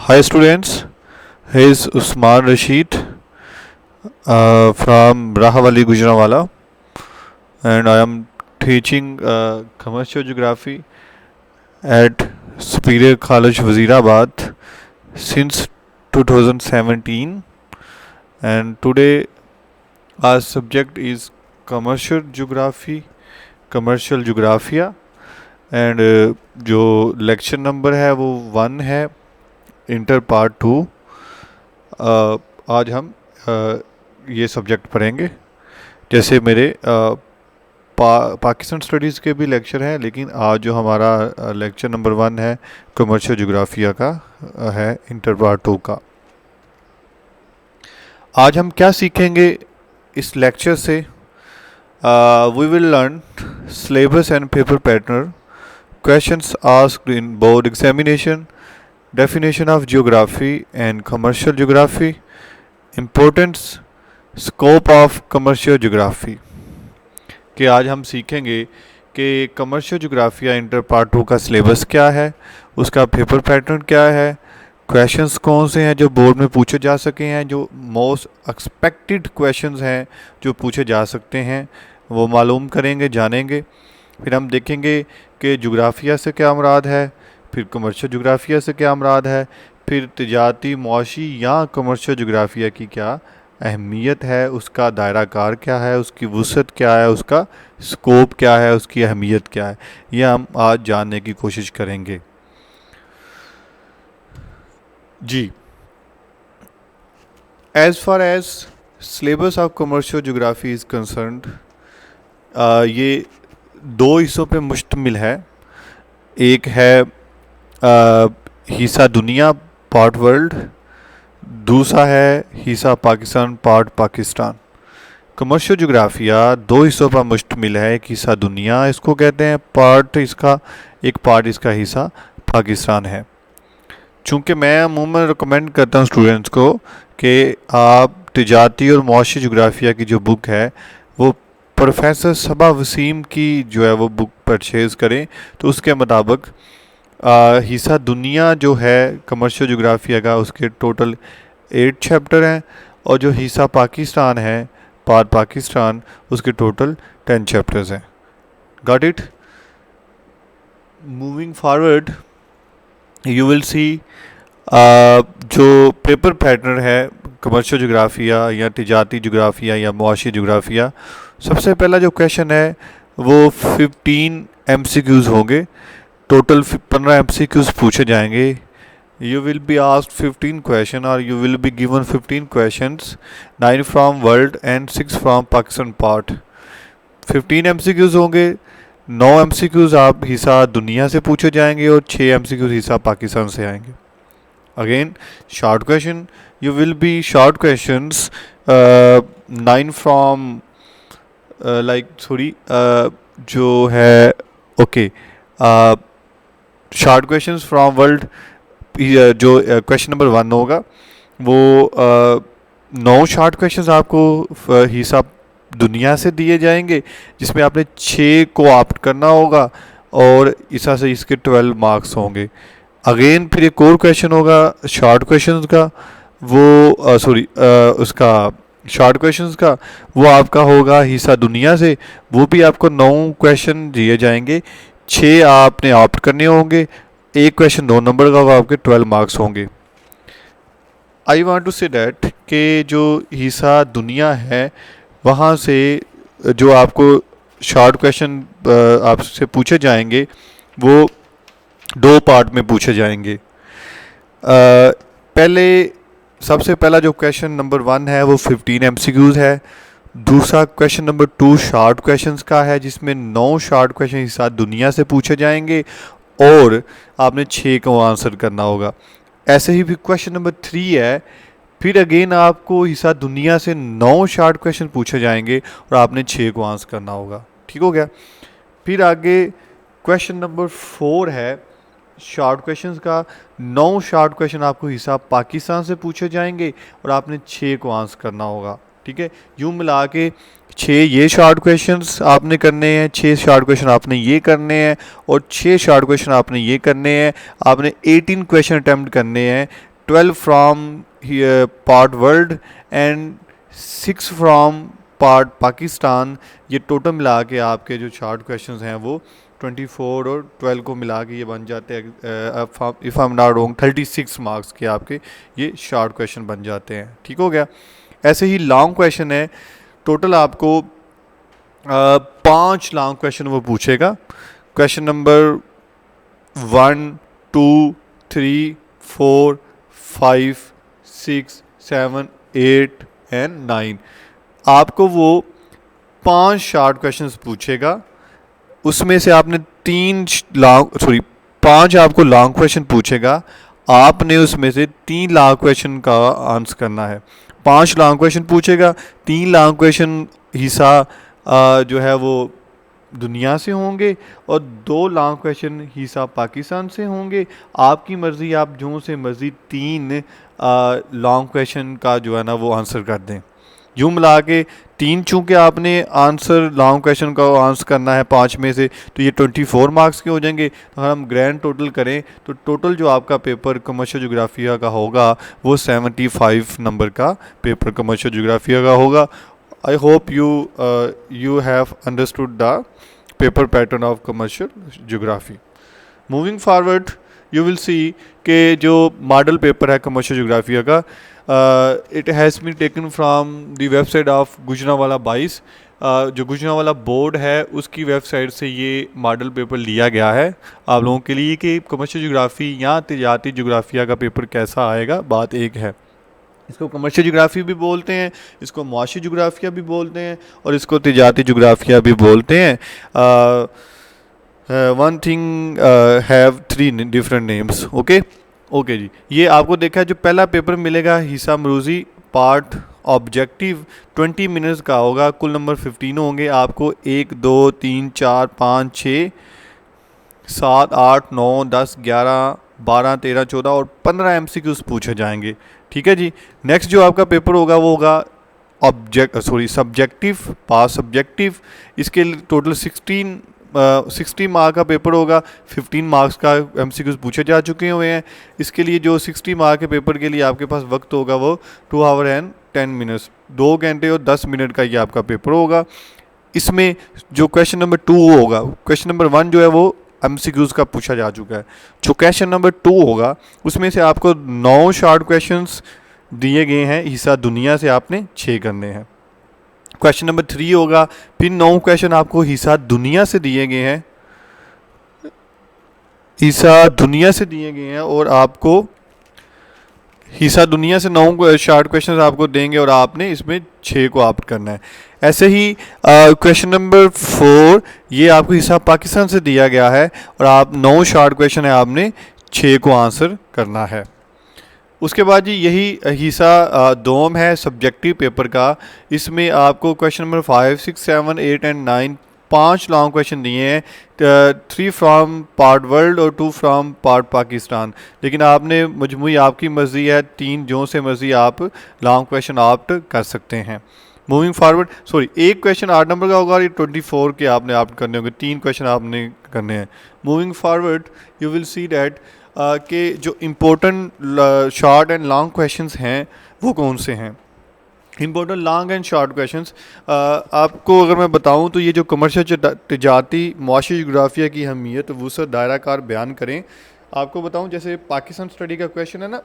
Hi students, here is Usman Rashid from Rahawali Gujranwala, and I am teaching commercial geography at Superior College Wazirabad since 2017, and today our subject is commercial geography, commercial geographia, and जो lecture number है वो 1 है, inter part 2। आज हम ये subject पढ़ेंगे। जैसे मेरे पाकिस्तान स्टडीज़ के भी लेक्चर हैं, लेकिन आज जो हमारा लेक्चर नंबर 1 है कमर्शियल जोग्राफिया का है, इंटर पार्ट 2 का। आज हम क्या सीखेंगे इस लेक्चर से? We will learn syllabus and paper pattern, questions asked in board examination, definition of geography and commercial geography, importance, scope of commercial geography। कि आज हम सीखेंगे कि कमर्शियल जोग्राफिया इंटर पार्ट 2 का सिलेबस क्या है, उसका पेपर पैटर्न क्या है, क्वेश्चंस कौन से हैं जो बोर्ड में पूछे जा सके हैं, जो मोस्ट एक्सपेक्टेड क्वेश्चंस हैं जो पूछे जा सकते हैं, वो मालूम करेंगे, जानेंगे। फिर हम देखेंगे कि जोग्राफिया से क्या मुराद है, फिर कमर्शियल जोग्राफिया से क्या मुराद है, फिर तिजारती, मुआशी या कमर्शियल जोग्राफिया की क्या अहमियत है, उसका दायरा कार क्या है, उसकी वुसअत क्या है, उसका स्कोप क्या है, उसकी अहमियत क्या है, यह हम आज जानने की कोशिश करेंगे जी। As far as syllabus of commercial geography is concerned, ये 2 हिस्सों पे मुश्तमिल है। एक है हिस्सा दुनिया पार्ट वर्ल्ड, दूसरा है हिस्सा पाकिस्तान पार्ट पाकिस्तान। कमर्शियल जोग्राफिया 2 हिस्सों पर मुश्तमिल है। एक हिस्सा दुनिया इसको कहते हैं, पार्ट इसका, एक पार्ट इसका हिस्सा पाकिस्तान है। चूँकि मैं अमूमन रिकमेंड करता हूँ स्टूडेंट्स को कि आप तिजारती और मुआशी जोग्राफिया की जो बुक है वो प्रोफेसर सबा वसीम की जो है वो बुक परचेज़ करें, तो उसके मुताबिक हिस्सा दुनिया जो है कमर्शियल जोग्राफिया का, उसके टोटल 8 चैप्टर हैं, और जो हिस्सा पाकिस्तान है पार्ट पाकिस्तान, उसके टोटल 10 चैप्टर्स हैं। Got it? Moving forward you will सी जो पेपर पैटर्न है कमर्शियल जोग्राफिया या तिजारती जोग्राफिया या मुआशी जोग्राफिया। सबसे पहला जो क्वेश्चन है वो 15 MCQs होंगे। टोटल 15 MCQs पूछे जाएंगे। You will be asked 15 question और you will be given 15 questions, 9 from world and 6 from Pakistan part. 15 MCQs होंगे। 9 MCQs आप हिस्सा दुनिया से पूछे जाएंगे और 6 MCQs हिस्सा पाकिस्तान से आएंगे। Again short question, you will be short questions, 9 from जो है शॉर्ट क्वेश्चंस फ्रॉम वर्ल्ड, जो क्वेश्चन नंबर 1 होगा वो 9 शॉर्ट क्वेश्चंस आपको हिस्सा दुनिया से दिए जाएंगे, जिसमें आपने 6 को ऑप्ट करना होगा और इस से इसके 12 मार्क्स होंगे। अगेन फिर एक और क्वेश्चन होगा शॉर्ट क्वेश्चंस का, वो उसका शॉर्ट क्वेश्चंस का, वो आपका होगा हिस्सा दुनिया से, वो भी आपको 9 क्वेश्चन दिए जाएंगे, 6 आपने ऑप्ट करने होंगे, एक क्वेश्चन 2 नंबर का होगा, आपके 12 मार्क्स होंगे। I want to say that कि जो हिस्सा दुनिया है वहाँ से जो आपको शॉर्ट क्वेश्चन आपसे पूछे जाएंगे वो 2 पार्ट में पूछे जाएंगे। सबसे पहला जो क्वेश्चन नंबर 1 है वो 15 MCQs है। दूसरा क्वेश्चन नंबर 2 शॉर्ट क्वेश्चंस का है, जिसमें 9 शॉर्ट क्वेश्चन हिस्सा दुनिया से पूछे जाएंगे और आपने 6 को आंसर करना होगा। ऐसे ही भी क्वेश्चन नंबर 3 है, फिर अगेन आपको हिस्सा दुनिया से 9 शॉर्ट क्वेश्चन पूछे जाएंगे और आपने 6 को आंसर करना होगा। ठीक हो गया? फिर आगे क्वेश्चन नंबर 4 है शॉर्ट क्वेश्चंस का। 9 शॉर्ट क्वेश्चन आपको हिस्सा पाकिस्तान से पूछे जाएंगे और आपने 6 को आंसर करना होगा। ठीक है, यूँ मिला के 6 ये शॉर्ट क्वेश्चंस आपने करने हैं, 6 शॉर्ट क्वेश्चन आपने ये करने हैं और 6 शॉर्ट क्वेश्चन आपने ये करने हैं। आपने 18 क्वेश्चन अटैम्प्ट करने हैं 12 from part world and 6 from part Pakistan. ये टोटल मिला के आपके जो शार्ट क्वेश्चंस हैं वो 24 और 12 को मिला के ये बन जाते हैं, if I am not wrong 36 marks के आपके ये शार्ट क्वेश्चन बन जाते हैं। ठीक हो गया। ऐसे ही लॉन्ग क्वेश्चन है, टोटल आपको 5 लॉन्ग क्वेश्चन वो पूछेगा। Question number 1, 2, 3, 4, 5, 6, 7, 8 and 9। आपको वो 5 शार्ट क्वेश्चंस पूछेगा, उसमें से आपने 5 आपको लॉन्ग क्वेश्चन पूछेगा, आपने उसमें से 3 लॉन्ग क्वेश्चन का आंसर करना है। 5 लॉन्ग क्वेश्चन पूछेगा, 3 लॉन्ग क्वेश्चन हिस्सा जो है वो दुनिया से होंगे और 2 लॉन्ग क्वेश्चन हिस्सा पाकिस्तान से होंगे। आपकी मर्ज़ी, आप जो से मर्ज़ी 3 लॉन्ग क्वेश्चन का जो है ना वो आंसर कर दें। यूँ मिला के 3 चूँकि आपने आंसर लॉन्ग क्वेश्चन का आंसर करना है 5 में से, तो ये 24 मार्क्स के हो जाएंगे। तो अगर हम ग्रैंड टोटल करें तो टोटल जो आपका पेपर कमर्शियल जोग्राफिया का होगा वो 75 नंबर का पेपर कमर्शियल जोग्राफिया का होगा। I hope you have understood the paper pattern of commercial geography. Moving forward, you will see कि जो मॉडल पेपर है कमर्शियल जोग्राफिया का, it has been taken from the website of Gujranwala 22। जो गुजरावाला बोर्ड है उसकी वेबसाइट से ये मॉडल पेपर लिया गया है आप लोगों के लिए कि कमर्शियल जोग्राफी या तजारती जोग्राफिया का पेपर कैसा आएगा। बात एक है, इसको कमर्शियल जोग्राफी भी बोलते हैं, इसको मुआशी जोग्राफिया भी बोलते हैं और इसको तजारती जोग्राफिया भी बोलते हैं। One thing have 3 different names. Okay जी। ये आपको देखा है जो पहला पेपर मिलेगा हिस्सा मरूजी पार्ट ऑब्जेक्टिव 20 मिनट्स का होगा, कुल नंबर 15 होंगे। आपको 1, 2, 3, 4, 5, 6, 7, 8, 9, 10, 11, 12, 13, 14 और 15 MCQs पूछे जाएंगे। ठीक है जी। नेक्स्ट जो आपका पेपर होगा वो होगा सब्जेक्टिव पास सब्जेक्टिव। इसके टोटल 60 मार्क का पेपर होगा, 15 मार्क्स का MCQs पूछे जा चुके हुए हैं। इसके लिए जो 60 मार्क के पेपर के लिए आपके पास वक्त होगा वो 2 आवर एंड 10 मिनट्स, 2 घंटे और 10 मिनट का ये आपका पेपर होगा। इसमें जो क्वेश्चन नंबर 2 होगा, क्वेश्चन नंबर 1 जो है वो MCQs का पूछा जा चुका है। जो क्वेश्चन नंबर 2 होगा उसमें से आपको 9 शार्ट क्वेश्चंस दिए गए हैं, हिस्सा दुनिया से आपने 6 करने हैं। क्वेश्चन नंबर 3 होगा, फिर 9 क्वेश्चन आपको हिस्सा दुनिया से दिए गए हैं, और आपको हिस्सा दुनिया से 9 शार्ट क्वेश्चन आपको देंगे और आपने इसमें 6 को ऑप्ट करना है। ऐसे ही क्वेश्चन नंबर 4 ये आपको हिस्सा पाकिस्तान से दिया गया है और आप 9 शार्ट क्वेश्चन है, आपने 6 को आंसर करना है। उसके बाद जी यही हिस्सा दोम है सब्जेक्टिव पेपर का। इसमें आपको question number 5, 6, 7, 8 and 9 5 long question दिए हैं, 3 फ्राम पार्ट वर्ल्ड और 2 फ्राम पार्ट पाकिस्तान। लेकिन आपने मजमूई आपकी मर्ज़ी है, 3 जो से मर्ज़ी आप लॉन्ग क्वेश्चन ऑप्ट कर सकते हैं। मूविंग फॉरवर्ड एक क्वेश्चन 8 नंबर का होगा और ये 24 के आपने ऑप्ट करने होंगे, 3 क्वेश्चन आपने करने हैं। Moving forward you will see that कि जो important short and long questions हैं वो कौन से हैं। Important long and short questions आपको अगर मैं बताऊं तो ये जो कमर्शियल तजारती मुआशी जोग्राफिया की अहमियत वुसअत दायरा कार बयान करें। आपको बताऊं जैसे पाकिस्तान स्टडी का क्वेश्चन है ना,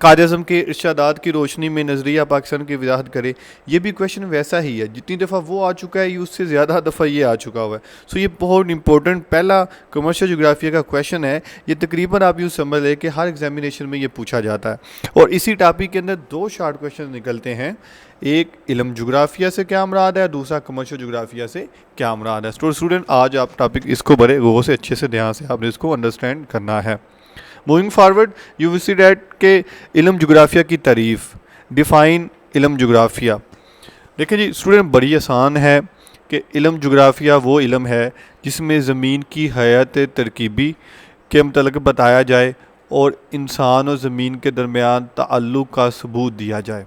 कायद अज़म के इरशादात की रोशनी में नज़रिया पाकिस्तान की वजाहत करे, ये भी क्वेश्चन वैसा ही है। जितनी दफ़ा वो आ चुका है ये उससे ज़्यादा दफ़ा ये आ चुका हुआ है। सो ये बहुत इंपॉर्टेंट पहला कमर्शियल जोग्राफिया का क्वेश्चन है। ये तकरीबन आप यूँ समझ लें कि हर एग्जामिनेशन में ये पूछा जाता है और इसी टॉपिक के अंदर 2 शार्ट क्वेश्चन निकलते हैं, एक इल्म जोग्राफिया से क्या मुराद है, दूसरा कमर्शियल जोग्राफिया से क्या मुराद है। स्टूडेंट आज आप टॉपिक इसको बड़े गौर से अच्छे से ध्यान से आपने इसको अंडरस्टैंड करना है। Moving forward you will see that के इल्म जोग्राफिया की तारीफ़, डिफ़ाइन इल्म जोग्राफिया। देखिए जी स्टूडेंट बड़ी आसान है कि इल्म जोग्राफिया वो इल्म है जिसमें ज़मीन की हयात तरकीबी के मतलब बताया जाए और इंसान और ज़मीन के दरमियान ताल्लुक़ का सबूत दिया जाए।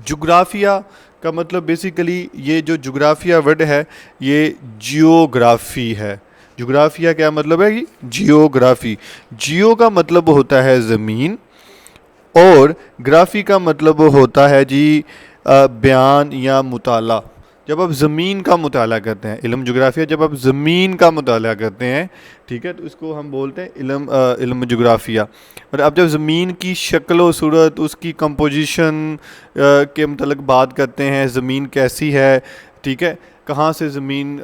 जोग्राफिया का मतलब बेसिकली ये जो जोग्राफिया वर्ड है ये जियोग्राफी है। जोग्राफिया क्या मतलब है कि जियोग्राफी, जियो का मतलब होता है ज़मीन और ग्राफी का मतलब होता है जी बयान या मुताला। जब आप ज़मीन का मुताला करते हैं, इल्म जोग्राफिया, जब आप ज़मीन का मुताला करते हैं, ठीक है, तो इसको हम बोलते हैं इल्म जोग्राफिया। और अब जब ज़मीन की शक्ल व सूरत, उसकी कंपोजिशन के मतलब बात करते हैं, ज़मीन कैसी है, ठीक है, कहाँ से ज़मीन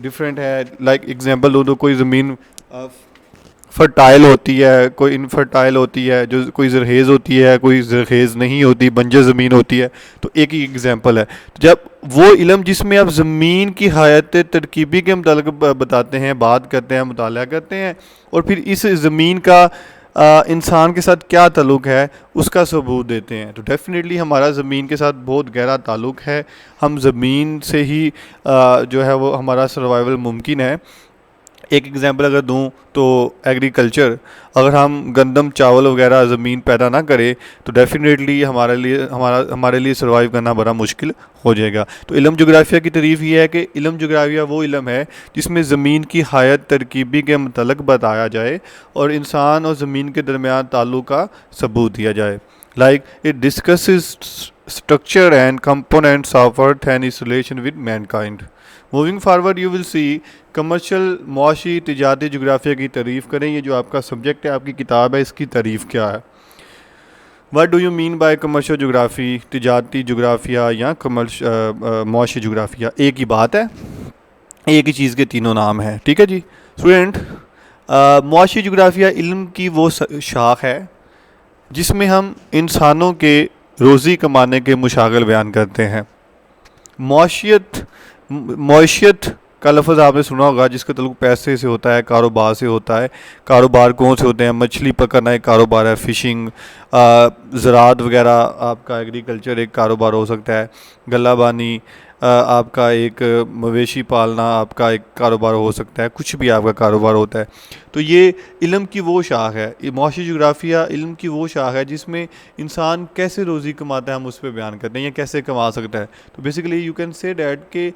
डिफरेंट है। लाइक एग्जांपल दो, कोई ज़मीन फर्टाइल होती है, कोई इनफर्टाइल होती है, जो कोई जरखेज़ होती है, कोई जरखेज़ नहीं होती, बंजर ज़मीन होती है। तो एक ही एग्जांपल है। तो जब वो इल्म जिसमें आप ज़मीन की हायत तरकीबी के मुतालिक बताते हैं, बात करते हैं, मुताला करते हैं, और फिर इस ज़मीन का इंसान के साथ क्या ताल्लुक़ है उसका सबूत देते हैं, तो डेफ़िनेटली हमारा ज़मीन के साथ बहुत गहरा ताल्लुक़ है। हम ज़मीन से ही जो है वो हमारा सर्वाइवल मुमकिन है। एक एग्जांपल अगर दूं तो एग्रीकल्चर, अगर हम गंदम चावल वगैरह ज़मीन पैदा ना करें तो डेफ़िनेटली हमारे लिए सर्वाइव करना बड़ा मुश्किल हो जाएगा। तो इल्म जोग्राफिया की तारीफ़ ये है कि इल्म जोग्राफिया वो इल्म है जिसमें ज़मीन की हायत तरकीबी के मतलब बताया जाए और इंसान और ज़मीन के दरमियान ताल्लुक़ का सबूत दिया जाए। Like it discusses structure and components of earth and its relation with mankind. Moving forward you will see commercial, मुआशी, तिजारती जोग्राफिया की तारीफ़ करें। ये जो आपका सब्जेक्ट है, आपकी किताब है, इसकी तारीफ़ क्या है? What do you mean by commercial geography, तिजारती जोग्राफिया या मुआशी जोग्राफिया? एक ही बात है, एक ही चीज़ के तीनों नाम हैं, ठीक है जी स्टूडेंट। मुआशी जोग्राफिया इल्म की वो शाख है जिसमें हम इंसानों के रोज़ी कमाने के मुशागिल बयान करते हैं। मौशियत का लफ्ज़ आपने सुना होगा, जिसका ताल्लुक़ पैसे से होता है, कारोबार से होता है। कारोबार कौन से होते हैं? मछली पकड़ना एक कारोबार है, फ़िशिंग, ज़राअत वगैरह, आपका एग्रीकल्चर एक कारोबार हो सकता है। गल्लाबानी आपका एक मवेशी पालना आपका एक कारोबार हो सकता है। कुछ भी आपका कारोबार होता है। तो ये इल्म की वो शाख है, मुआशी जोग्राफिया इल्म की वो शाख है जिसमें इंसान कैसे रोज़ी कमाता है हम उस पर बयान करते हैं, या कैसे कमा सकता है। तो basically you can say that कि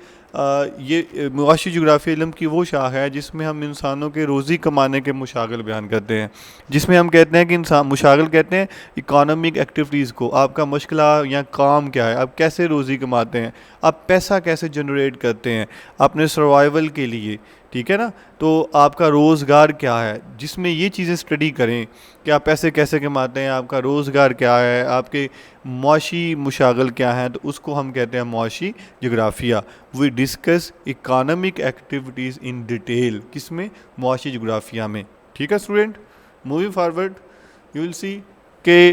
ये मुआशी जोग्राफिया इल्म की वो शाख है जिसमें हम इंसानों के रोज़ी कमाने के मुशागिल बयान करते हैं, जिसमें हम कहते हैं कि इंसान, मुशागिल कहते हैं इकोनॉमिक एक्टिविटीज़ को। आपका मुश्किला या काम क्या है, आप कैसे रोज़ी कमाते हैं, आप पैसा कैसे जनरेट करते हैं अपने सर्वाइवल के लिए, ठीक है ना। तो आपका रोज़गार क्या है, जिसमें ये चीज़ें स्टडी करें कि आप पैसे कैसे कमाते हैं, आपका रोज़गार क्या है, आपके मुआशी मुशागिल क्या हैं, तो उसको हम कहते हैं मुआशी जोग्राफिया। We discuss economic activities in detail, किसमें? मुआशी जोग्राफिया में, ठीक है student. Moving forward you will see के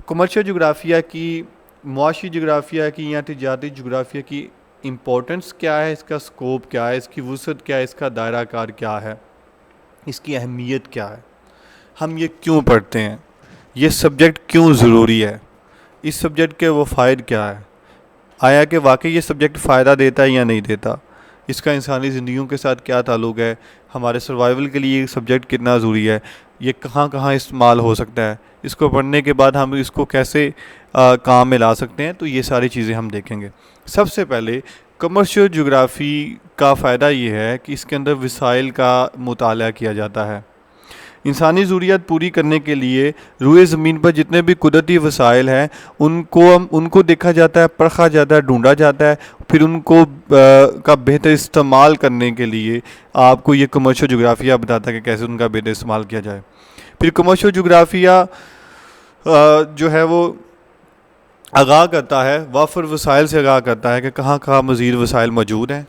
कमर्शियल जोग्राफिया की, मुआशी जोग्राफिया की या तिजारती जोग्राफिया की इम्पोर्टेंस क्या है, इसका स्कोप क्या है, इसकी वसअत क्या है, इसका दायरा कार क्या है, इसकी अहमियत क्या है, हम ये क्यों पढ़ते हैं, ये सब्जेक्ट क्यों ज़रूरी है, इस सब्जेक्ट के वो फ़ायदे क्या है, आया कि वाकई ये सब्जेक्ट फ़ायदा देता है या नहीं देता, इसका इंसानी ज़िंदगियों के साथ क्या ताल्लुक़ है, हमारे सर्वाइवल के लिए ये सब्जेक्ट कितना ज़रूरी है, ये कहाँ कहाँ इस्तेमाल हो सकता है, इसको पढ़ने के बाद हम इसको कैसे काम में ला सकते हैं। तो ये सारी चीज़ें हम देखेंगे। सबसे पहले कमर्शियल जोग्राफ़ी का फ़ायदा ये है कि इसके अंदर वसाइल का मुताला किया जाता है। इंसानी ज़रूरियात पूरी करने के लिए रूए ज़मीन पर जितने भी कुदरती वसाइल हैं उनको देखा जाता है, परखा जाता है, ढूंढा जाता है, फिर उनको का बेहतर इस्तेमाल करने के लिए आपको ये कमर्शियल जोग्राफिया बताता है कि कैसे उनका बेहतर इस्तेमाल किया जाए। फिर कमर्शियल जोग्राफिया जो है वो आगाह करता है, वाफर वसाइल से आगाह करता है कि कहाँ कहाँ मज़ीद वसाइल मौजूद हैं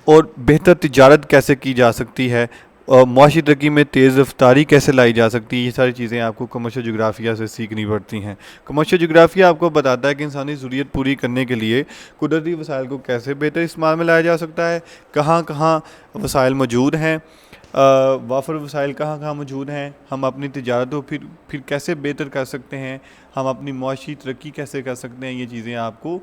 और बेहतर तिजारत कैसे की जा सकती है और मुआशी तरक्की में तेज़ रफ्तारी कैसे लाई जा सकती है। ये सारी चीज़ें आपको कमर्शियल जोग्राफिया से सीखनी पड़ती हैं। कमर्शियल जोग्राफिया आपको बताता है कि इंसानी ज़रूरियत पूरी करने के लिए कुदरती वसाइल को कैसे बेहतर इस्तेमाल में लाया जा सकता है, कहाँ कहाँ वसाइल मौजूद हैं, वाफर वसाइल कहाँ कहाँ मौजूद हैं, हम अपनी तिजारत को फिर कैसे बेहतर कर सकते हैं, हम अपनी मुआशी तरक्की कैसे कर सकते हैं। ये चीज़ें आपको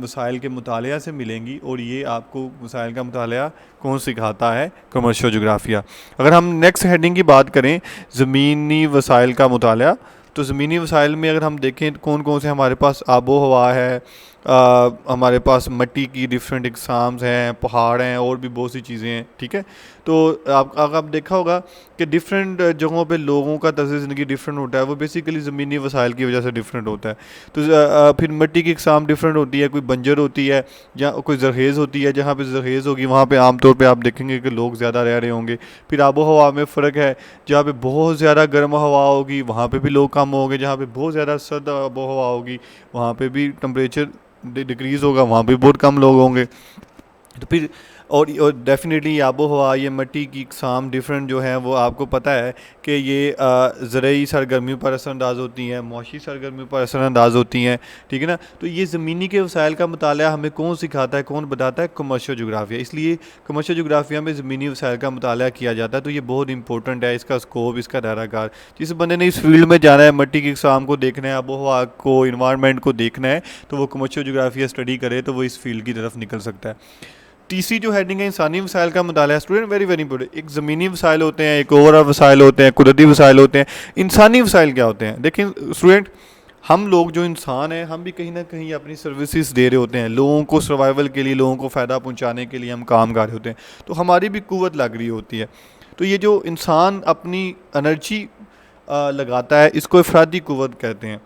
वसाइल के मुतालिया से मिलेंगी और ये आपको वसाइल का मुतालिया कौन सिखाता है? कमर्शियल जोग्राफिया। अगर हम नेक्स्ट हेडिंग की बात करें, ज़मीनी वसाइल का मुतालिया, तो ज़मीनी वसाइल में अगर हम देखें कौन कौन से हमारे पास आबो हवा है, हमारे पास मिट्टी की डिफरेंट इकसाम्स हैं, पहाड़ हैं, और भी बहुत सी चीज़ें हैं, ठीक है। तो आप देखा होगा कि डिफरेंट जगहों पे लोगों का तर्ज़ ज़िंदगी डिफरेंट होता है, वो बेसिकली ज़मीनी वसाइल की वजह से डिफरेंट होता है। तो फिर मिट्टी की इकसाम डिफरेंट होती है, कोई बंजर होती है या कोई जरखेज़ होती है। जहाँ पे जरखेज़ होगी वहाँ पे आमतौर पे आप देखेंगे कि लोग ज़्यादा रह रहे होंगे। फिर आबो हवा में फ़र्क है, जहाँ पे बहुत ज़्यादा गर्म हवा होगी वहाँ पे भी लोग कम होंगे, जहाँ पे बहुत ज़्यादा सर्द आबो हवा होगी वहाँ पे भी टेम्परेचर डिक्रीज़ होगा, वहाँ पे बहुत कम लोग होंगे। तो फिर और डेफिनेटली आबो हवा, ये मिट्टी की इकसाम डिफरेंट जो है वो आपको पता है कि ये ज़रूरी सरगर्मियों पर असरअंदाज होती हैं, मौशी सरगर्मियों पर असरअंदाज होती हैं, ठीक है ना। तो ये ज़मीनी के वसाइल का मुताला हमें कौन सिखाता है, कौन बताता है? कमर्शियल जोग्राफिया। इसलिए कमर्शियल जोग्राफिया में ज़मीनी वसाइल का मुताला किया जाता है। तो ये बहुत इंपॉर्टेंट है, इसका स्कोप, इसका दायरा कार। जिस बंदे ने इस फील्ड में जाना है, मिट्टी की इकसाम को देखना है, आबो हवा को, इन्वायरमेंट को देखना है, तो वो कमर्शियल जोग्राफिया स्टडी करे तो वो इस फील्ड की तरफ निकल सकता है। तीसरी जो हेडिंग है इंसानी वसाइल का मुताला। Student very very important. एक ज़मीनी वसाइल होते हैं, एक ओवरऑल वसाइल होते हैं, कुदरती वसाइल होते हैं। इंसानी वसाइल क्या होते हैं? देखें स्टूडेंट, हम लोग जो इंसान हैं, हम भी कहीं ना कहीं अपनी सर्विसेज दे रहे होते हैं लोगों को, सर्वाइवल के लिए, लोगों को फ़ायदा पहुंचाने के लिए हम काम कर रहे होते हैं। तो हमारी भी कुव्वत लग रही होती है। तो ये जो इंसान अपनी एनर्जी लगाता है, इसको अफरादी कुव्वत कहते हैं।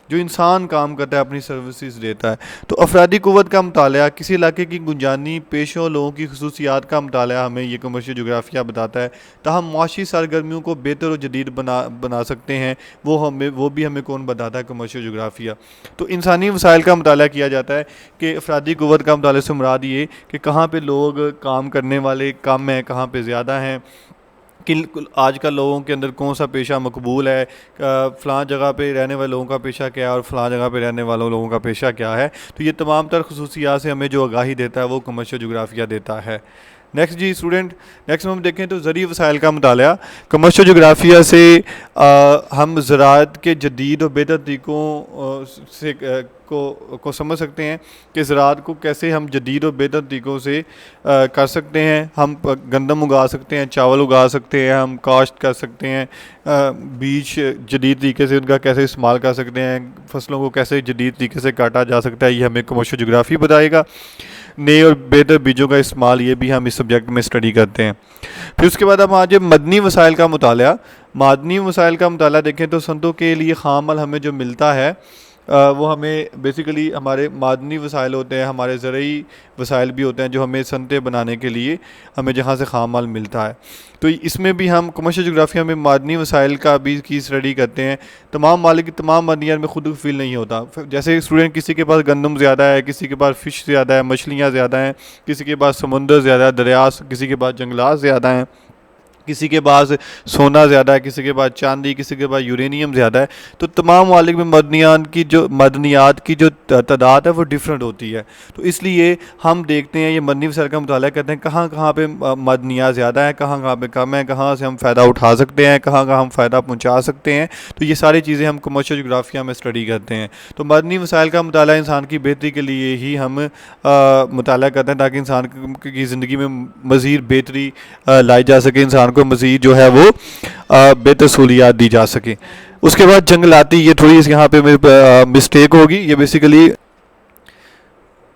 जो इंसान काम करता है, अपनी सर्विसेज देता है। तो अफरादी कुव्वत का मुताला, किसी इलाके की गुंजानी, पेशों, लोगों की खसूसियात का मुताला हमें ये कमर्शियल जोग्राफिया बताता है। ताहम मुआशी सरगर्मियों को बेहतर और जदीद बना सकते हैं, वो भी हमें कौन बताता है? कमर्शियल जोग्राफिया। तो इंसानी वसाइल का मुताला किया जाता है कि अफरादी कुव्वत का मुताले से मुराद ये कि कहाँ पर लोग काम करने वाले कम हैं, कहाँ पर ज़्यादा हैं, कि आजकल लोगों के अंदर कौन सा पेशा मकबूल है, फ़लाँ जगह पे रहने वाले लोगों का पेशा क्या है और फ़लाँ जगह पे रहने वालों लोगों का पेशा क्या है। तो ये तमाम तर खसूसियात से हमें जो आगाही देता है वो कमर्शियल जोग्राफिया देता है। नेक्स्ट जी स्टूडेंट, नेक्स्ट हम देखें तो ज़रूरी वसाइल का मुताला। कमर्शियल जोग्राफिया से हम ज़राअत के जदीद और बेहतर तरीक़ों से को समझ सकते हैं कि ज़राअत को कैसे हम जदीद और बेहतर तरीक़ों से कर सकते हैं। हम गंदम उगा सकते हैं, चावल उगा सकते हैं, हम काश्त कर सकते हैं, बीज जदीद तरीके से उनका कैसे इस्तेमाल कर सकते हैं, फसलों को कैसे जदीद तरीके से काटा जा सकता है, ये हमें कमर्शियल जोग्राफी बताएगा। नए और बेहतर बीजों का इस्तेमाल, ये भी हम इस सब्जेक्ट में स्टडी करते हैं। फिर उसके बाद हम आज मदनी वसाइल का मुताला। मदनी वसाइल का मुताला देखें तो संतों के लिए ख़ाम माल हमें जो मिलता है वो हमें बेसिकली हमारे मादनी वसाइल होते हैं, हमारे ज़रूरी वसाइल भी होते हैं जो हमें संतें बनाने के लिए हमें जहाँ से ख़ाम माल मिलता है। तो इसमें भी हम कमर्शियल जोग्राफिया में मादनी वसाइल का भी की स्टडी करते हैं। तमाम मालिक की तमाम मदनियात में खुद फील नहीं होता। जैसे स्टूडेंट, किसी के पास गंदम ज़्यादा है, किसी के पास फ़िश ज़्यादा है, मछलियाँ ज़्यादा हैं, किसी के पास समुंदर ज़्यादा है, दरिया, किसी के पास जंगलात ज़्यादा हैं, किसी के पास सोना ज़्यादा है, किसी के पास चांदी, किसी के पास यूरेनियम ज़्यादा है। तो तमाम मालिक में मदनियात की जो तादाद है वो डिफरेंट होती है। तो इसलिए हम देखते हैं, ये मदनी वसाइल का मुताला करते हैं, कहाँ कहाँ पे मदनियात ज़्यादा है, कहाँ कहाँ पे कम है, कहाँ से हम फ़ायदा उठा सकते हैं, कहाँ कहाँ हम फ़ायदा पहुँचा सकते हैं। तो ये सारी चीज़ें हम कमर्शियल जोग्राफिया में स्टडी करते हैं। तो मदनी वसाइल का मुताला इंसान की बेहतरी के लिए ही हम मुताला करते हैं, ताकि इंसान की ज़िंदगी में मज़ीद बेहतरी लाई जा सके, इंसान को मज़ीद जो है वो बेहतर सहूलियात दी जा सके। उसके बाद जंगलाती, ये थोड़ी यहाँ पे मिस्टेक होगी, ये बेसिकली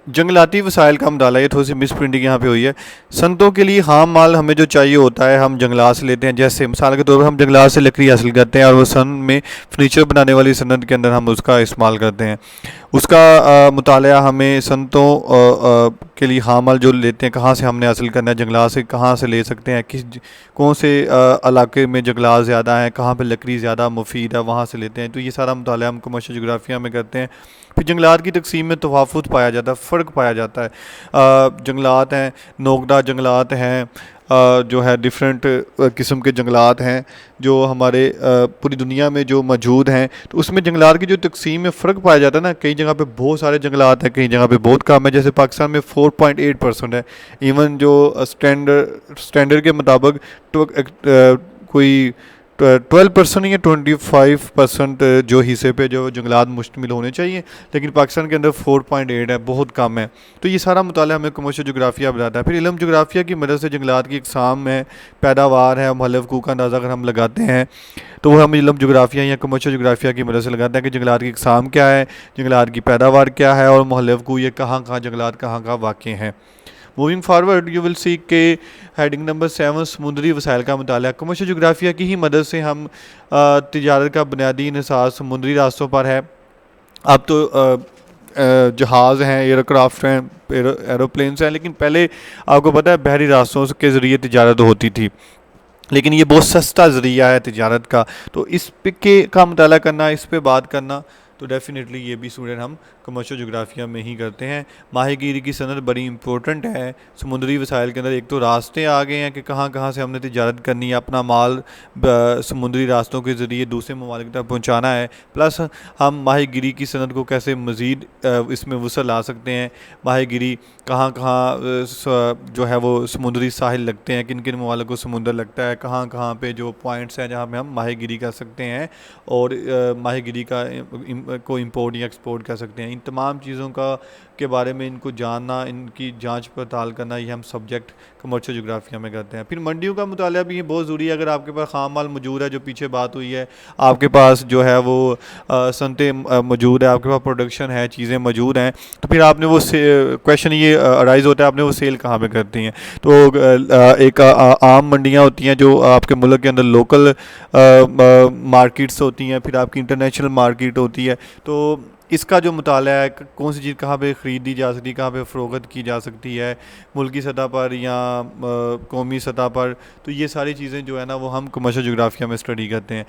जंगलाती वसाइल का मुताला, ये थोड़ी सी मिस प्रिंटिंग यहाँ पे हुई है। संतों के लिए ख़ाम माल हमें जो चाहिए होता है हम जंगलात से लेते हैं। जैसे मिसाल के तौर पर हम जंगलात से लकड़ी हासिल करते हैं और वो सन में फर्नीचर बनाने वाली सनत के अंदर हम उसका इस्तेमाल करते हैं। उसका मुताला हमें संतों के लिए ख़ाम माल जो लेते हैं, कहाँ से हमने हासिल करना है, जंगलात से कहाँ से ले सकते हैं, कौन से इलाके में जंगलात ज़्यादा हैं, कहाँ पर लकड़ी ज़्यादा मुफीद है, वहाँ से लेते हैं। तो ये सारा मुताला हम कमर्शियल जोग्राफिया में करते हैं। फिर जंगलात की तकसीम में तफावत पाया जाता है, फ़र्क पाया जाता है। जंगलात हैं, नोकदा जंगलात हैं, जो है डिफरेंट किस्म के जंगलात हैं जो हमारे पूरी दुनिया में जो मौजूद हैं। तो उसमें जंगलात की जो तकसीम में फ़र्क पाया जाता है ना, कई जगह पे बहुत सारे जंगलात हैं, कई जगह पे बहुत कम है। जैसे पाकिस्तान में 4.8% है। इवन जो स्टैंडर्ड के मुताबिक कोई 12% या 25% जो हिस्से पे जो जंगलात मुश्तमिल होने चाहिए, लेकिन पाकिस्तान के अंदर 4.8 है, बहुत कम है। तो ये सारा मुताला हमें कमर्शियल जोग्राफिया बताता है। फिर इल्म जोग्राफिया की मदद से जंगलात की इकसाम है, पैदावार है, महल हकूक़ का अंदाज़ा अगर हम लगाते हैं तो वो हम इल्म जोग्राफिया या कमर्शियल जोग्राफिया की मदद से लगाते हैं कि जंगलात की इकसाम क्या है, जंगलात की पैदावार क्या है और महल हकूक़ ये कहाँ कहाँ जंगलात कहाँ कहाँ वाक़ हैं। Moving forward you will see के हेडिंग नंबर 7 समुद्री वसाइल का मुताला। कमर्शियल जोग्राफिया की ही मदद से हम तिजारत का बुनियादी इन्हिसार समुद्री रास्तों पर है। अब तो जहाज़ हैं, एयरक्राफ्ट हैं, एरोप्लेन्स हैं, लेकिन पहले आपको पता है बहरी रास्तों के ज़रिए तिजारत होती थी, लेकिन ये बहुत सस्ता ज़रिया है तिजारत का। तो इस पे के का मुताला करना, इस पे बात करना, तो डेफ़िनेटली ये भी स्टूडेंट हम कमर्शियल जोग्राफिया में ही करते हैं। माहीगीरी की सनद बड़ी इंपॉर्टेंट है। समुद्री वसाइल के अंदर एक तो रास्ते आ गए हैं कि कहाँ कहाँ से हमने तिजारत करनी है, अपना माल समुद्री रास्तों के ज़रिए दूसरे ममालिक तक पहुँचाना है, प्लस हम माहीगीरी की सनद को कैसे मज़ीद इसमें वसल ला सकते हैं। माहीगीरी कहाँ कहाँ जो है वो समुद्री साहिल लगते हैं, किन किन ममालिक को समुंदर लगता है, कहाँ कहाँ पे जो पॉइंट्स हैं जहाँ पे हम माहीगीरी कर सकते हैं और माहीगीरी को इंपोर्ट या एक्सपोर्ट कर सकते हैं। इन तमाम चीज़ों के बारे में इनको जानना, इनकी जांच पड़ताल करना, ये हम सब्जेक्ट कमर्शियल जोग्राफिया में करते हैं। फिर मंडियों का मुताला भी ये बहुत ज़रूरी है। अगर आपके पास खाम माल मौजूद है, जो पीछे बात हुई है, आपके पास जो है वो सनतें मौजूद है, आपके पास प्रोडक्शन है, चीज़ें मौजूद हैं, तो फिर आपने वो क्वेश्चन ये अराइज़ होता है, आपने वो सेल कहाँ पे करती हैं। तो एक आम मंडियाँ होती हैं जो आपके मुल्क के अंदर लोकल मार्केट्स होती हैं, फिर आपकी इंटरनेशनल मार्केट होती है। तो इसका जो मुताला है कौन सी चीज़ कहाँ पे ख़रीदी जा सकती है, कहाँ पे फ़रोख्त की जा सकती है, मुल्की सतह पर या कौमी सतह पर, तो ये सारी चीज़ें जो है ना वो हम कमर्शियल जोग्राफिया में स्टडी करते हैं।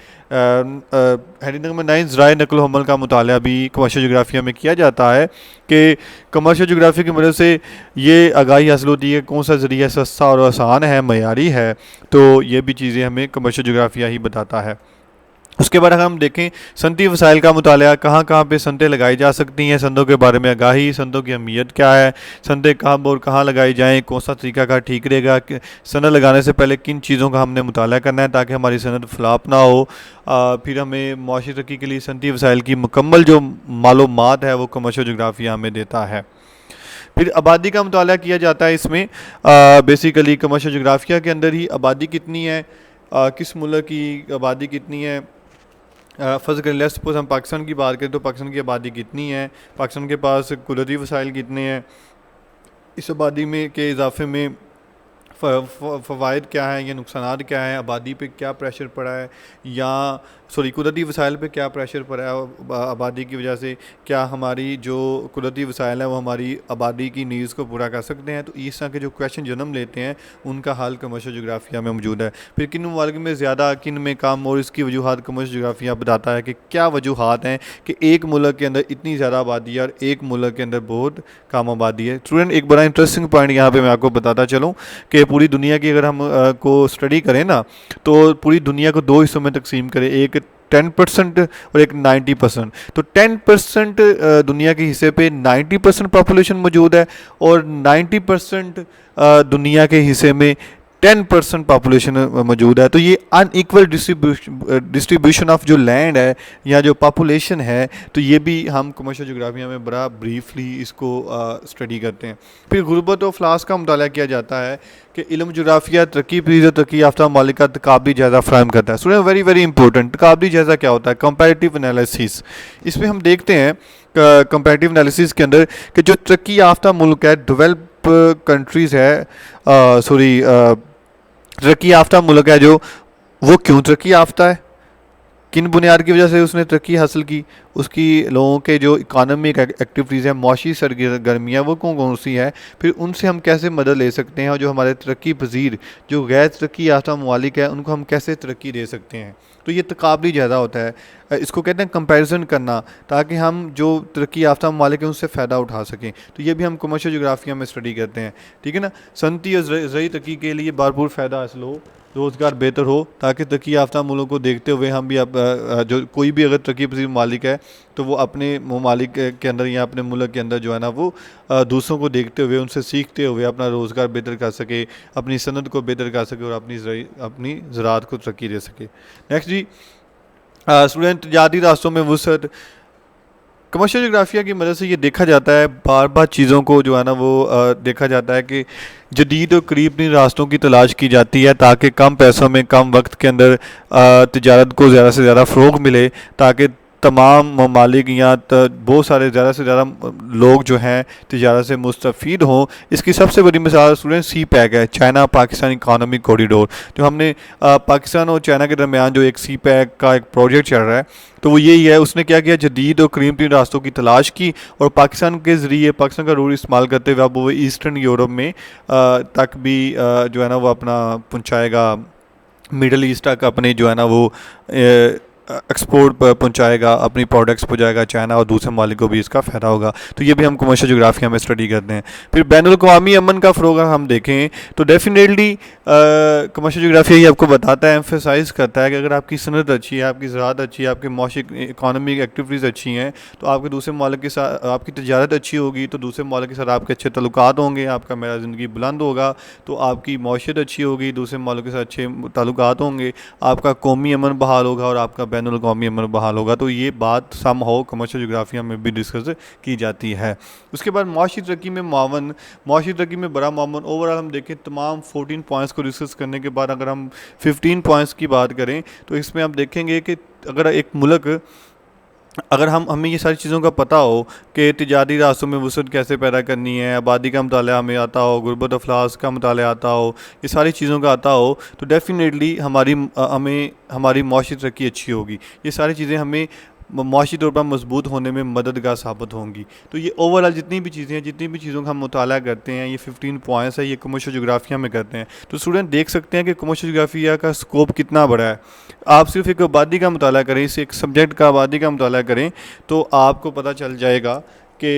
हेडिंग नंबर 9 ज़राए नक़ल हमल का मुताला भी कमर्शियल जोग्राफिया में किया जाता है कि कमर्शियल जोग्राफी की मदद से ये आगाही हासिल होती है कौन सा ज़रिया सस्ता और आसान है, मयारी है। तो ये भी चीज़ें हमें कमर्शियल जोग्राफिया ही बताता है। उसके बाद अगर हम देखें सनती वसाइल का मुताला, कहाँ कहाँ पे सनतें लगाई जा सकती हैं, संदों के बारे में आगाही, संदों की अहमियत क्या है, संतें कहाँ और कहाँ लगाई जाएँ, कौन सा तरीका का ठीक रहेगा, सनद लगाने से पहले किन चीज़ों का हमने मुताला करना है ताकि हमारी सनद फ्लॉप ना हो। फिर हमें माशी तरक्की के लिए सनती वसाइल की मुकम्मल जो मालूमात है वो कमर्शियल जोग्राफिया हमें देता है। फिर आबादी का मुताला किया जाता है इसमें। बेसिकली कमर्शियल जोग्राफिया के अंदर ही आबादी कितनी है, किस मुल्क की आबादी कितनी है। फर्स्ट कर लेट्स सपोज हम पाकिस्तान की बात करें तो पाकिस्तान की आबादी कितनी है, पाकिस्तान के पास कुदरती वसाइल कितने हैं, इस आबादी में के इजाफे में फ़वाइद क्या हैं या नुकसानात क्या हैं, आबादी पे क्या प्रेशर पड़ा है, या कुदरती वसाइल पे क्या प्रेशर पड़ा है आबादी की वजह से, क्या हमारी जो कुदरती वसाइल है वो हमारी आबादी की नीड्स को पूरा कर सकते हैं। तो इस तरह के जो क्वेश्चन जन्म लेते हैं उनका हल कमर्शियल जोग्राफिया में मौजूद है। फिर किन ममालिक में ज़्यादा, किन में कम, और इसकी वजूहत कमर्शियल जोग्राफिया बताता है कि क्या वजूहत हैं कि एक मुल्क के अंदर इतनी ज़्यादा आबादी है और एक मुल्क के अंदर बहुत कम आबादी है। स्टूडेंट एक बड़ा इंटरेस्टिंग पॉइंट यहाँ पर मैं आपको बताता चलूँ कि पूरी दुनिया की अगर हम को स्टडी करें ना तो पूरी दुनिया को दो हिस्सों में तकसीम करें, एक 10% और एक 90%। तो 10% दुनिया के हिस्से पे 90% पॉपुलेशन मौजूद है और 90% दुनिया के हिस्से में 10% पॉपुलेशन मौजूद है। तो ये अनइक्वल डिस्ट्रीब्यूशन ऑफ जो लैंड है या जो पॉपुलेशन है, तो ये भी हम कमर्शियल जोग्राफिया में बड़ा ब्रीफली इसको स्टडी करते हैं। फिर गुर्बत और अफलास का मुताला किया जाता है कि इल्म जोग्राफिया तरक्की पजीर और तरक्की याफ्ता ममालिक का तकाबली जायज़ा फराहम करता है। स्टूडेंट वेरी वेरी इंपॉर्टेंट, तकाबली जायज़ा क्या होता है, कंपैरेटिव एनालिसिस। इसमें हम देखते हैं कंपैरेटिव एनालिसिस के अंदर कि जो तरक्की याफ्ता मुल्क है, डेवलप कंट्रीज़ है, तरक्की याफ्ता मुल्क है जो, वो क्यों तरक्की याफ्ता है, किन बुनियाद की वजह से उसने तरक्की हासिल की, उसकी लोगों के जो इकानमिक एक्टिविटीज़ हैं, मौशी सरगर्मियाँ वो कौन कौन सी हैं, फिर उनसे हम कैसे मदद ले सकते हैं, और जो हमारे तरक्की पजीर जो गैर तरक्की याफ्ता ममालिक है उनको हम कैसे तरक्की दे सकते हैं। तो ये तकाबली ज़्यादा होता है, इसको कहते हैं कंपैरिजन करना, ताकि हम जो तरक्की याफ्ता ममालिक हैं उससे फ़ायदा उठा सकें। तो ये भी हम कमर्शियल जोग्राफिया में स्टडी करते हैं, ठीक है ना। सनती और ज़रूरी तरक्की के लिए भरपूर फ़ायदा हासिल हो रोज़गार बेहतर हो, ताकि तरक्की याफ्ता मुल्कों को देखते हुए हम भी जो कोई भी अगर तरक्की पसीर ममालिक है तो वो अपने ममालिक के अंदर या अपने मुल्क के अंदर जो है ना वो दूसरों को देखते हुए, उनसे सीखते हुए अपना रोज़गार बेहतर कर सके, अपनी सनत को बेहतर कर सके और अपनी ज़राअत को तरक्की दे सके। नेक्स्ट जी, स्टूडेंट तजारती रास्तों में वुसअत। कमर्शियल जोग्राफिया की मदद से ये देखा जाता है, बार बार चीज़ों को जो है ना वो देखा जाता है कि जदीद और करीबी रास्तों की तलाश की जाती है, ताकि कम पैसों में कम वक्त के अंदर तिजारत को ज़्यादा से ज़्यादा फ़रोग़ मिले, ताकि तमाम ममालिक या बहुत सारे ज़्यादा से ज़्यादा लोग जो हैं तिजारत से मुस्तफ़ीद हों। इसकी सबसे बड़ी मिसाल स्टूडेंट सी पैक है, चाइना पाकिस्तान इकॉनमिक कॉरिडोर, जो हमने पाकिस्तान और चाइना के दरमियान जो एक सी पैक का एक प्रोजेक्ट चल रहा है, तो वो यही है। उसने क्या किया, जदीद और करीबी रास्तों की तलाश की और पाकिस्तान के ज़रिए पाकिस्तान का रूट इस्तेमाल करते हुए अब वो ईस्टर्न यूरोप में तक भी जो है ना वो अपना पहुँचाएगा, मिडल ईस्ट तक अपने जो है ना वो एक्सपोर्ट पहुंचाएगा, अपनी प्रोडक्ट्स पहुंचाएगा चाइना, और दूसरे मालिक को भी इसका फ़ायदा होगा। तो ये भी हम कमर्शियल जोग्राफिया में स्टडी करते हैं। फिर बैनुल-अक़वामी अमन का फ़रोग़ हम देखें तो डेफिनेटली कमर्शियल जोग्राफिया ये आपको बताता है, एम्फेसाइज़ करता है कि अगर आपकी सनत अच्छी है, आपकी ज़राअत अच्छी है, आपकी मौशी इकॉनमिक एक्टिविटीज़ अच्छी हैं, तो आपके दूसरे मालिक के साथ आपकी तजारत अच्छी होगी, तो दूसरे मालिक के साथ आपके अच्छे तल्लुकात होंगे, आपका मेरा ज़िंदगी बुलंद होगा, तो आपकी मौशियत अच्छी होगी, दूसरे मालिक के साथ अच्छे तल्लुकात होंगे, आपका कौमी अमन बहाल होगा और आपका बैनुल-अक़वामी अमन बहाल होगा। तो ये बात सम हो कमर्शियल जोग्राफिया में भी डिस्कस की जाती है। उसके बाद माशी तरक्की में मावन, माशी तरक्की में बड़ा मावन। ओवरऑल हम देखें तमाम 14 पॉइंट्स को डिस्कस करने के बाद अगर हम 15 पॉइंट्स की बात करें तो इसमें आप देखेंगे कि अगर एक मुल्क, अगर हमें ये सारी चीज़ों का पता हो कि तिजारती रास्तों में वुसअत कैसे पैदा करनी है, आबादी का मुताला हमें आता हो, गुर्बत अफलास का मुताला आता हो, ये सारी चीज़ों का आता हो, तो डेफिनेटली हमारी माशी तरक्की अच्छी होगी। ये सारी चीज़ें हमें माशी तौर पर मजबूत होने में मददगार साबित होंगी। तो ये ओवरऑल जितनी भी चीज़ें हैं, जितनी भी चीज़ों का हम मुताला करते हैं, ये 15 पॉइंट्स है, ये कमर्शियल जोग्राफिया में करते हैं। तो स्टूडेंट देख सकते हैं कि कमर्शियल जोग्राफिया का स्कोप कितना बड़ा है। आप सिर्फ एक आबादी का मुताला करें, इस एक सब्जेक्ट का आबादी का मुताला करें, तो आपको पता चल जाएगा कि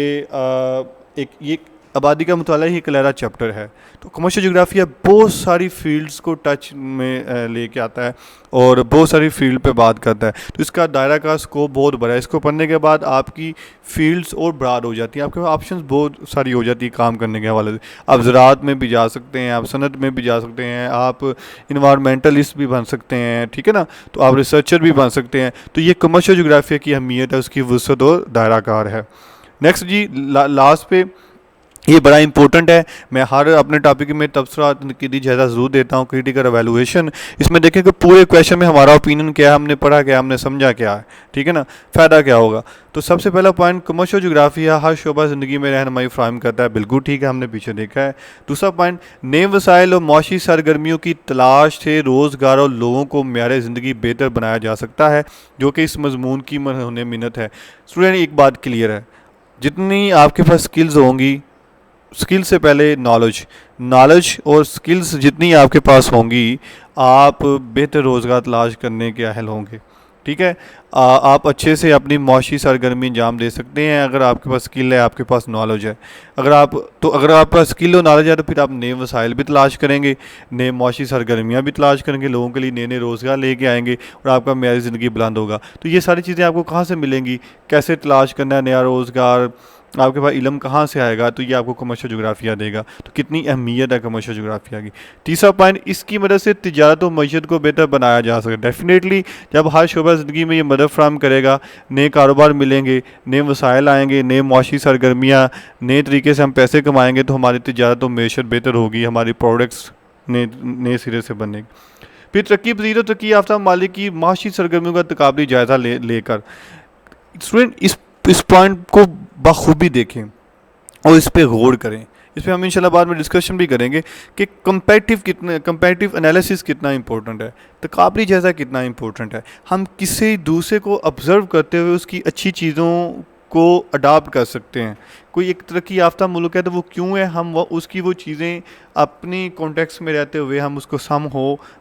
एक ये आबादी का मुताला ही एक अलहदा चैप्टर है। तो कमर्शियल जोग्राफिया बहुत सारी फील्ड्स को टच में लेके आता है और बहुत सारी फील्ड पे बात करता है। तो इसका दायरा का स्कोप बहुत बड़ा है। इसको पढ़ने के बाद आपकी फील्ड्स और ब्रॉड हो जाती हैं, आपके पास ऑप्शंस बहुत सारी हो जाती है काम करने के हवाले से। आप ज़राअत में भी जा सकते हैं, आप सनत में भी जा सकते हैं, आप इन्वायरमेंटलिस्ट भी बन सकते हैं, ठीक है ना, तो आप रिसर्चर भी बन सकते हैं। तो ये कमर्शियल जोग्राफिया की अहमियत है, उसकी वसअत और दायरा कार है। नेक्स्ट जी, लास्ट पे ये बड़ा इंपॉर्टेंट है। मैं हर अपने टॉपिक में तबसरा तनकीदी जायज़ा ज़रूर देता हूँ, क्रिटिकल एवेलुएशन। इसमें देखें कि पूरे क्वेश्चन में हमारा ओपिनियन क्या है, हमने पढ़ा क्या, हमने समझा क्या है, ठीक है ना, फ़ायदा क्या होगा। तो सबसे पहला पॉइंट, कमर्शियल जोग्राफिया हर शोबा ज़िंदगी में रहनुमाई फ़राहम करता है, बिल्कुल ठीक है, हमने पीछे देखा है। दूसरा पॉइंट, नए वसाइल और मौशी सरगर्मियों की तलाश से रोज़गार और लोगों को म्यार ज़िंदगी बेहतर बनाया जा सकता है, जो कि इस मजमून की मरहून मिन्नत है। स्टूडेंट एक बात क्लियर है, जितनी आपके पास स्किल्स होंगी, स्किल से पहले नॉलेज और स्किल्स जितनी आपके पास होंगी, आप बेहतर रोज़गार तलाश करने के अहल होंगे, ठीक है। आप अच्छे से अपनी मौशी सरगर्मी अंजाम दे सकते हैं अगर आपके पास स्किल है, आपके पास नॉलेज है। अगर आपके पास स्किल और नॉलेज है तो फिर आप नए वसाइल भी तलाश करेंगे, नए मौशी सरगर्मियाँ भी तलाश करेंगे, लोगों के लिए नए नए रोज़गार लेके आएंगे और आपका मेयारी ज़िंदगी बुलंद होगा। तो ये सारी चीज़ें आपको कहाँ से मिलेंगी, कैसे तलाश करना है नया रोज़गार, आपके पास इल्म कहाँ से आएगा, तो ये आपको कमर्शियल जोग्राफिया देगा। तो कितनी अहमियत है कमर्शियल जोग्राफिया की। तीसरा पॉइंट, इसकी मदद से तिजारत और मईशत को बेहतर बनाया जा सके। डेफिनेटली जब हर शोबा ज़िंदगी में ये मदद फ्राहम करेगा, नए कारोबार मिलेंगे, नए वसाइल आएंगे, नए मौशी सरगर्मियाँ, नए तरीके से हम पैसे कमाएँगे, तो हमारी तिजारत और मईशत बेहतर होगी, हमारी प्रोडक्ट्स नए सिरे से बनेंगे। फिर तरक्की पज़ीर और तरक्की याफ्ता ममालिक की माशी सरगर्मियों का तकाबली जायज़ा लेकर स्टूडेंट इस पॉइंट को बखूबी देखें और इस पे गौर करें। इस पे हम इंशाल्लाह बाद में डिस्कशन भी करेंगे कि कंपैरेटिव एनालिसिस कितना इंपॉर्टेंट है, तकाबली जायज़ा कितना इंपॉर्टेंट है। हम किसी दूसरे को ऑब्ज़र्व करते हुए उसकी अच्छी चीज़ों को अडाप्ट कर सकते हैं। कोई एक तरक्की याफ्ता मुल्क है तो वो क्यों है, हम उसकी वो चीज़ें अपनी कॉन्टेक्स्ट में रहते हुए हम उसको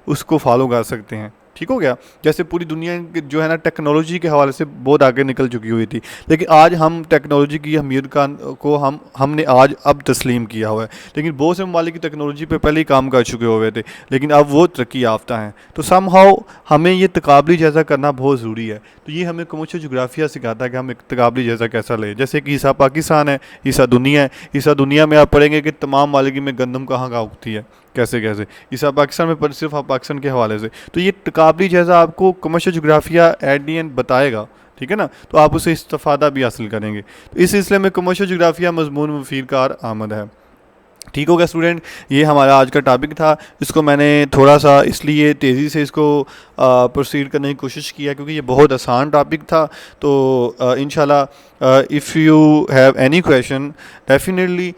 उसको फॉलो कर सकते हैं, ठीक हो गया। जैसे पूरी दुनिया जो है ना टेक्नोलॉजी के हवाले से बहुत आगे निकल चुकी हुई थी, लेकिन आज हम टेक्नोलॉजी की अहमियत का को हमने आज अब तस्लीम किया हुआ है। लेकिन बहुत से ममालिक की टेक्नोलॉजी पे पहले ही काम कर चुके हुए थे, लेकिन अब वो तरक्की याफ्ता हैं। तो समहाउ हमें ये तकाबली जायज़ा करना बहुत ज़रूरी है। तो ये हमें कमर्शियल जोग्राफिया सिखाता है कि हम एक तकाबली जायज़ा कैसा लें। जैसे कि हिस्सा पाकिस्तान है, हिस्सा दुनिया है। हिस्सा दुनिया में आप पढ़ेंगे कि तमाम मालिकी में गंदम कहाँ कहाँ उगती है, कैसे कैसे। हिस्सा पाकिस्तान में पर सिर्फ आप पाकिस्तान के हवाले से। तो ये तकाबली जायज़ा आपको कमर्शियल जोग्राफिया एट दी एंड बताएगा, ठीक है ना। तो आप उससे इस्तेफादा भी हासिल करेंगे। तो इस सिलसिले में कमर्शियल जोग्राफिया मजमून मुफीद कार आमद है। ठीक हो गया स्टूडेंट, ये हमारा आज का टॉपिक था। इसको मैंने थोड़ा सा इसलिए तेज़ी से इसको प्रोसीड करने की कोशिश किया क्योंकि ये बहुत आसान टॉपिक था। तो इंशाल्लाह if you have any question definitely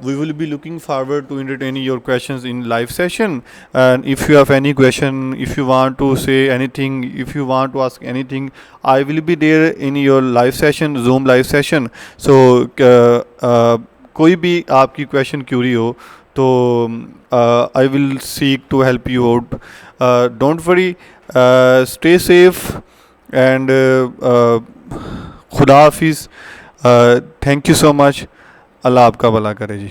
we will be looking forward to entertain your questions in live session. And if you have any question, if you want to say anything, if you want to ask anything, I will be there in your live session, zoom live session. So कोई भी आपकी question query हो तो I will seek to help you out. Don't worry, stay safe and खुदा हाफिज़। Thank you so much. अल्लाह आपका भला करे जी।